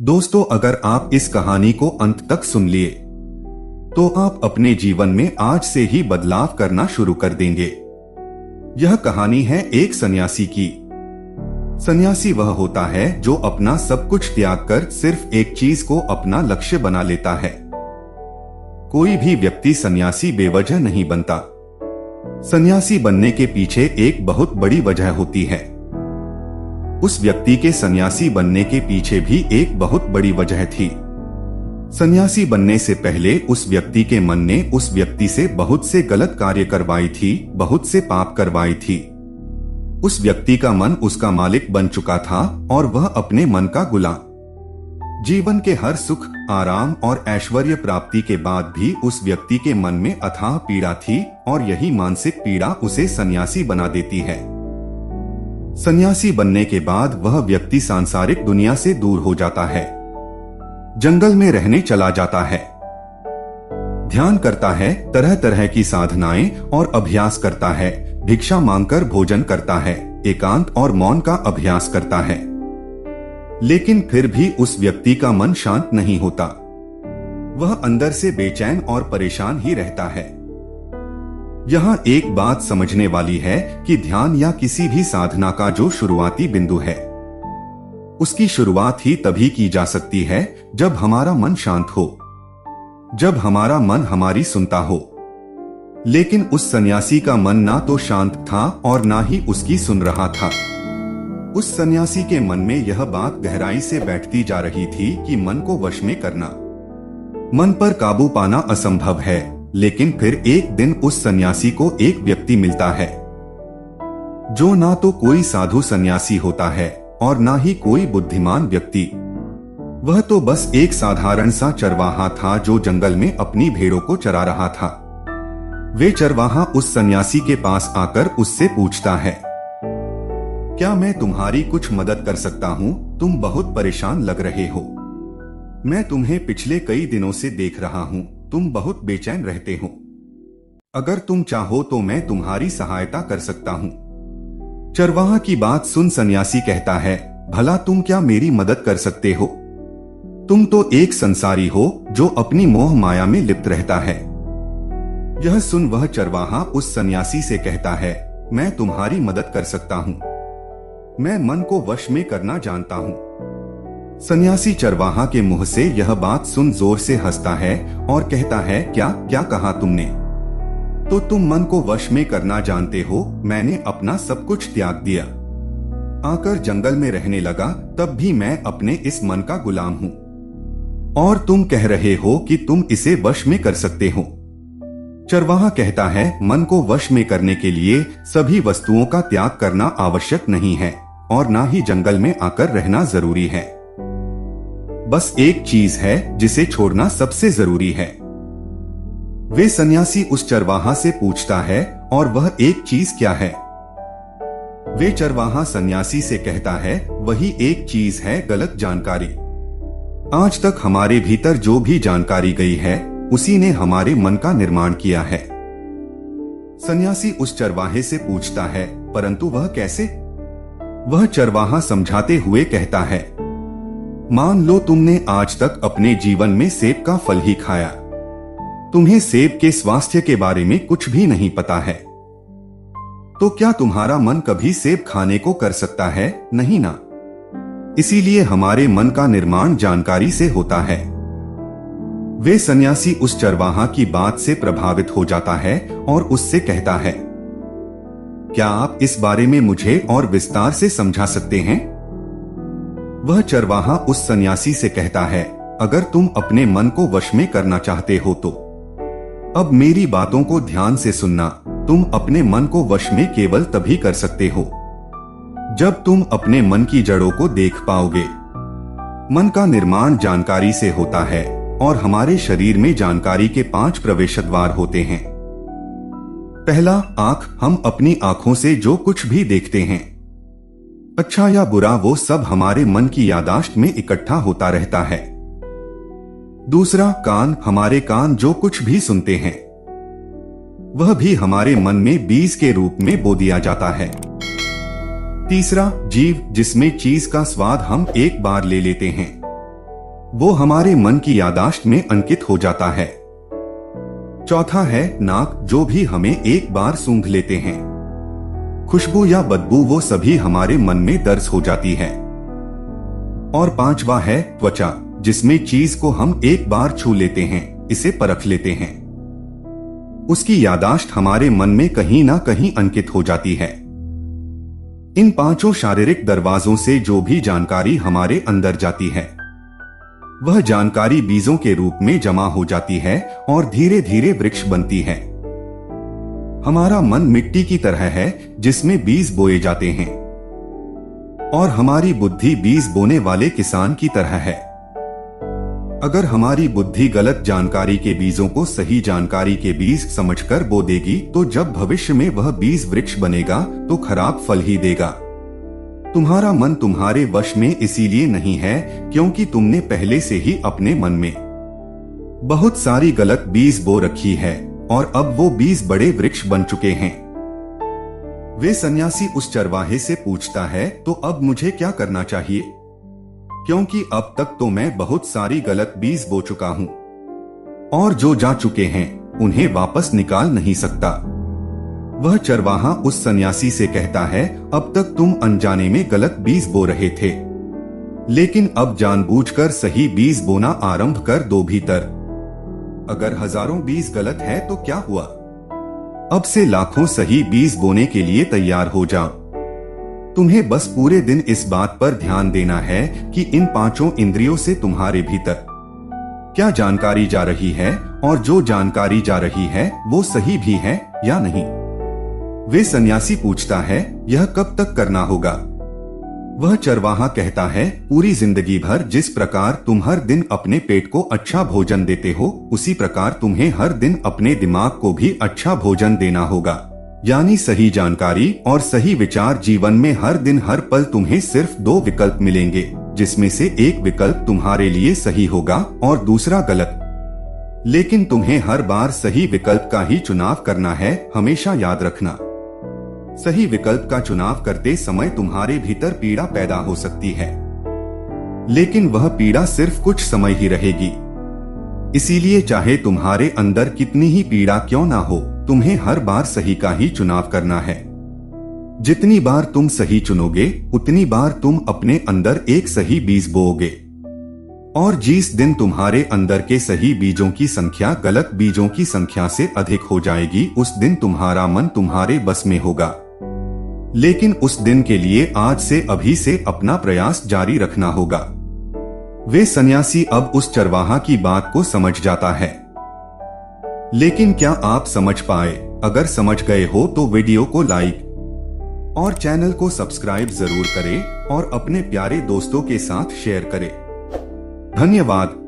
दोस्तों, अगर आप इस कहानी को अंत तक सुन लिए तो आप अपने जीवन में आज से ही बदलाव करना शुरू कर देंगे। यह कहानी है एक सन्यासी की। सन्यासी वह होता है जो अपना सब कुछ त्याग कर सिर्फ एक चीज को अपना लक्ष्य बना लेता है। कोई भी व्यक्ति सन्यासी बेवजह नहीं बनता। सन्यासी बनने के पीछे एक बहुत बड़ी वजह होती है। उस व्यक्ति के सन्यासी बनने के पीछे भी एक बहुत बड़ी वजह थी। सन्यासी बनने से पहले उस व्यक्ति के मन ने उस व्यक्ति से बहुत से गलत कार्य करवाई थी, बहुत से पाप करवाई थी। उस व्यक्ति का मन उसका मालिक बन चुका था और वह अपने मन का गुलाम। जीवन के हर सुख, आराम और ऐश्वर्य प्राप्ति के बाद भी उस व्यक्ति के मन में अथाह पीड़ा थी और यही मानसिक पीड़ा उसे सन्यासी बना देती है। सन्यासी बनने के बाद वह व्यक्ति सांसारिक दुनिया से दूर हो जाता है, जंगल में रहने चला जाता है, ध्यान करता है, तरह तरह की साधनाएं और अभ्यास करता है, भिक्षा मांगकर भोजन करता है, एकांत और मौन का अभ्यास करता है। लेकिन फिर भी उस व्यक्ति का मन शांत नहीं होता। वह अंदर से बेचैन और परेशान ही रहता है। यहाँ एक बात समझने वाली है कि ध्यान या किसी भी साधना का जो शुरुआती बिंदु है, उसकी शुरुआत ही तभी की जा सकती है जब हमारा मन शांत हो, जब हमारा मन हमारी सुनता हो। लेकिन उस सन्यासी का मन ना तो शांत था और ना ही उसकी सुन रहा था। उस सन्यासी के मन में यह बात गहराई से बैठती जा रही थी कि मन को वश में करना, मन पर काबू पाना असंभव है। लेकिन फिर एक दिन उस सन्यासी को एक व्यक्ति मिलता है जो ना तो कोई साधु सन्यासी होता है और ना ही कोई बुद्धिमान व्यक्ति। वह तो बस एक साधारण सा चरवाहा था जो जंगल में अपनी भेड़ों को चरा रहा था। वे चरवाहा उस सन्यासी के पास आकर उससे पूछता है, क्या मैं तुम्हारी कुछ मदद कर सकता हूँ? तुम बहुत परेशान लग रहे हो। मैं तुम्हें पिछले कई दिनों से देख रहा हूँ, तुम बहुत बेचैन रहते हो। अगर तुम चाहो तो मैं तुम्हारी सहायता कर सकता हूँ। चरवाहा की बात सुन सन्यासी कहता है, भला तुम क्या मेरी मदद कर सकते हो? तुम तो एक संसारी हो जो अपनी मोह माया में लिप्त रहता है। यह सुन वह चरवाहा उस सन्यासी से कहता है, मैं तुम्हारी मदद कर सकता हूँ। मैं मन को वश में करना जानता हूँ। सन्यासी चरवाहा के मुंह से यह बात सुन जोर से हंसता है और कहता है, क्या क्या कहा तुमने? तो तुम मन को वश में करना जानते हो। मैंने अपना सब कुछ त्याग दिया, आकर जंगल में रहने लगा, तब भी मैं अपने इस मन का गुलाम हूँ। और तुम कह रहे हो कि तुम इसे वश में कर सकते हो। चरवाहा कहता है, मन को वश में करने के लिए सभी वस्तुओं का त्याग करना आवश्यक नहीं है और ना ही जंगल में आकर रहना जरूरी है। बस एक चीज है जिसे छोड़ना सबसे जरूरी है। वे सन्यासी उस चरवाहा से पूछता है, और वह एक चीज क्या है? वे चरवाहा सन्यासी से कहता है, वही एक चीज है, गलत जानकारी। आज तक हमारे भीतर जो भी जानकारी गई है उसी ने हमारे मन का निर्माण किया है। सन्यासी उस चरवाहे से पूछता है, परंतु वह कैसे? वह चरवाहा समझाते हुए कहता है, मान लो तुमने आज तक अपने जीवन में सेब का फल ही खाया। तुम्हें सेब के स्वास्थ्य के बारे में कुछ भी नहीं पता है। तो क्या तुम्हारा मन कभी सेब खाने को कर सकता है? नहीं ना। इसीलिए हमारे मन का निर्माण जानकारी से होता है। वे सन्यासी उस चरवाहा की बात से प्रभावित हो जाता है और उससे कहता है, क्या आप इस बारे में मुझे और विस्तार से समझा सकते हैं? वह चरवाहा उस सन्यासी से कहता है, अगर तुम अपने मन को वश में करना चाहते हो तो अब मेरी बातों को ध्यान से सुनना। तुम अपने मन को वश में केवल तभी कर सकते हो जब तुम अपने मन की जड़ों को देख पाओगे। मन का निर्माण जानकारी से होता है और हमारे शरीर में जानकारी के 5 प्रवेश द्वार होते हैं। पहला, आंख। हम अपनी आंखों से जो कुछ भी देखते हैं, अच्छा या बुरा, वो सब हमारे मन की यादाश्त में इकट्ठा होता रहता है। दूसरा, कान। हमारे कान जो कुछ भी सुनते हैं वह भी हमारे मन में बीज के रूप में बो दिया जाता है। तीसरा, जीभ, जिसमें चीज का स्वाद हम एक बार ले लेते हैं। वो हमारे मन की यादाश्त में अंकित हो जाता है। चौथा है नाक, जो भी हमें एक बार सूंघ लेते हैं। खुशबू या बदबू, वो सभी हमारे मन में दर्ज हो जाती है। और पांचवा है त्वचा, जिसमें चीज को हम एक बार छू लेते हैं, इसे परख लेते हैं। उसकी यादाश्त हमारे मन में कहीं ना कहीं अंकित हो जाती है। इन पांचों शारीरिक दरवाजों से जो भी जानकारी हमारे अंदर जाती है, वह जानकारी बीजों के रूप में जमा हो जाती है और धीरे धीरे वृक्ष बनती है। हमारा मन मिट्टी की तरह है जिसमें बीज बोए जाते हैं, और हमारी बुद्धि बीज बोने वाले किसान की तरह है। अगर हमारी बुद्धि गलत जानकारी के बीजों को सही जानकारी के बीज समझकर बो देगी, तो जब भविष्य में वह बीज वृक्ष बनेगा तो खराब फल ही देगा। तुम्हारा मन तुम्हारे वश में इसीलिए नहीं है क्योंकि तुमने पहले से ही अपने मन में बहुत सारी गलत बीज बो रखी है, और अब वो बीज बड़े वृक्ष बन चुके हैं। वे सन्यासी उस चरवाहे से पूछता है, तो अब मुझे क्या करना चाहिए? क्योंकि अब तक तो मैं बहुत सारी गलत बीज बो चुका हूं, और जो जा चुके हैं उन्हें वापस निकाल नहीं सकता। वह चरवाहा उस सन्यासी से कहता है, अब तक तुम अनजाने में गलत बीज बो रहे थे, लेकिन अब जानबूझकर सही बीज बोना आरंभ कर दो। भीतर अगर हजारों बीज गलत है तो क्या हुआ? अब से लाखों सही बीज बोने के लिए तैयार हो जाओ। तुम्हें बस पूरे दिन इस बात पर ध्यान देना है कि इन पांचों इंद्रियों से तुम्हारे भीतर क्या जानकारी जा रही है, और जो जानकारी जा रही है वो सही भी है या नहीं। वे सन्यासी पूछता है, यह कब तक करना होगा? वह चरवाहा कहता है, पूरी जिंदगी भर। जिस प्रकार तुम हर दिन अपने पेट को अच्छा भोजन देते हो, उसी प्रकार तुम्हें हर दिन अपने दिमाग को भी अच्छा भोजन देना होगा, यानी सही जानकारी और सही विचार। जीवन में हर दिन हर पल तुम्हें सिर्फ दो विकल्प मिलेंगे, जिसमें से एक विकल्प तुम्हारे लिए सही होगा और दूसरा गलत। लेकिन तुम्हें हर बार सही विकल्प का ही चुनाव करना है। हमेशा याद रखना, सही विकल्प का चुनाव करते समय तुम्हारे भीतर पीड़ा पैदा हो सकती है, लेकिन वह पीड़ा सिर्फ कुछ समय ही रहेगी। इसीलिए चाहे तुम्हारे अंदर कितनी ही पीड़ा क्यों ना हो, तुम्हें हर बार सही का ही चुनाव करना है। जितनी बार तुम सही चुनोगे, उतनी बार तुम अपने अंदर एक सही बीज बोओगे, और जिस दिन तुम्हारे अंदर के सही बीजों की संख्या गलत बीजों की संख्या से अधिक हो जाएगी, उस दिन तुम्हारा मन तुम्हारे बस में होगा। लेकिन उस दिन के लिए आज से अभी से अपना प्रयास जारी रखना होगा। वे सन्यासी अब उस चरवाहा की बात को समझ जाता है। लेकिन क्या आप समझ पाए? अगर समझ गए हो तो वीडियो को लाइक और चैनल को सब्सक्राइब जरूर करें, और अपने प्यारे दोस्तों के साथ शेयर करें। धन्यवाद।